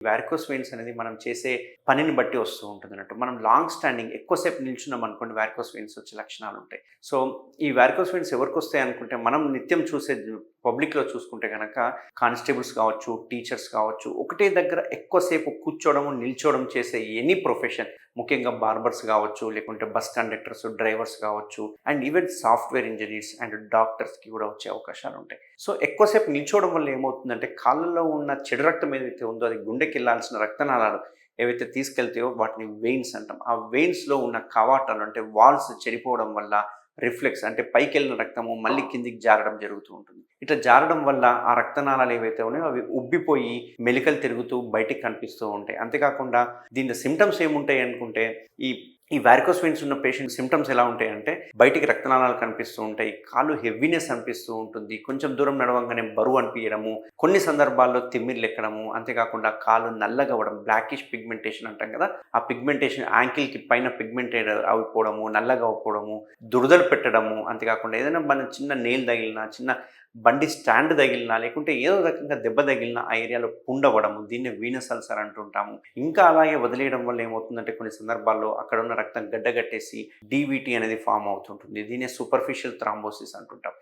Varicose veins అనేది మనం చేసే పనిని బట్టి వస్తూ ఉంటుందన్నట్టు. మనం లాంగ్ స్టాండింగ్ ఎక్కువసేపు నిల్చున్నాం అనుకోండి వారికోస్ వెయిన్స్ వచ్చే లక్షణాలుంటాయి. సో, ఈ వారికోస్ వెయిన్స్ ఎవరికొస్తాయి అనుకుంటే మనం నిత్యం చూసే పబ్లిక్‌లో చూసుకుంటే గనక కానిస్టేబుల్స్ కావచ్చు, టీచర్స్ కావచ్చు, ఒకటే దగ్గర ఎక్కువసేపు కూర్చోవడము, నిల్చోవడం చేసే ఎనీ ప్రొఫెషన్, ముఖ్యంగా బార్బర్స్ కావచ్చు, లేకుంటే బస్ కండక్టర్స్, డ్రైవర్స్ కావచ్చు, and even software engineers and డాక్టర్స్‌కి కూడా వచ్చే అవకాశాలుంటాయి. సో, ఎక్కువసేపు నిల్చోవడం వల్ల ఏమవుతుందంటే కాళ్ళలో ఉన్న చెడు రక్తం ఏదైతే ఉందో అది గుండెకెళ్ళాల్సిన రక్తనాళాలు ఏవైతే తీసుకెళ్తాయో వాటిని వెయిన్స్ అంటాం. ఆ వెయిన్స్‌లో ఉన్న కవాటాలు అంటే వాల్స్ చెడిపోవడం వల్ల రిఫ్లెక్స్ అంటే పైకెళ్ళిన రక్తము మళ్ళీ కిందికి జారడం జరుగుతూ ఉంటుంది. ఇట్లా జారడం వల్ల ఆ రక్తనాళాలు ఏవైతే ఉన్నాయో అవి ఉబ్బిపోయి మెలికలు తిరుగుతూ బయటికి కనిపిస్తూ ఉంటాయి. అంతేకాకుండా దీని సింప్టమ్స్ ఏముంటాయి అనుకుంటే ఈ ఈ వారికోస్ వెయిన్స్ ఉన్న పేషెంట్ సింప్టమ్స్ ఎలా ఉంటాయంటే బయటికి రక్తనాళాలు కనిపిస్తూ ఉంటాయి. కాళ్ళు హెవీనెస్ అనిపిస్తూ ఉంటుంది. కొంచెం దూరం నడవంగానే బరువు అనిపియడము, కొన్ని సందర్భాల్లో తిమ్మిర్లెక్కడము, అంతేకాకుండా కాళ్ళు నల్లగా అవ్వడం, బ్లాకిష్ పిగ్మెంటేషన్ అంటాం కదా! ఆ పిగ్మెంటేషన్ యాంకిల్‌కి పైన పిగ్మెంటెడ్ అయిపోవడము, నల్లగా అయిపోవడము, దురదలు పెట్టడము, అంతేకాకుండా ఏదైనా మన చిన్న నెయిల్ తగిలినా, చిన్న బండి స్టాండ్ తగిలినా, లేకుంటే ఏదో రకంగా దెబ్బ తగిలినా ఆ ఏరియాలో పుండవ్వడము, దీన్నే వీనస్ అల్సర్ అంటుంటాము. ఇంకా అలాగే వదిలేయడం వల్ల ఏమవుతుందంటే కొన్ని సందర్భాల్లో అక్కడున్న రక్తం గడ్డగట్టేసి డీవీటీ అనేది ఫార్మ్ అవుతుంటుంది. దీన్నే సూపర్ఫిషియల్ థ్రాంబోసిస్ అంటుంటాం.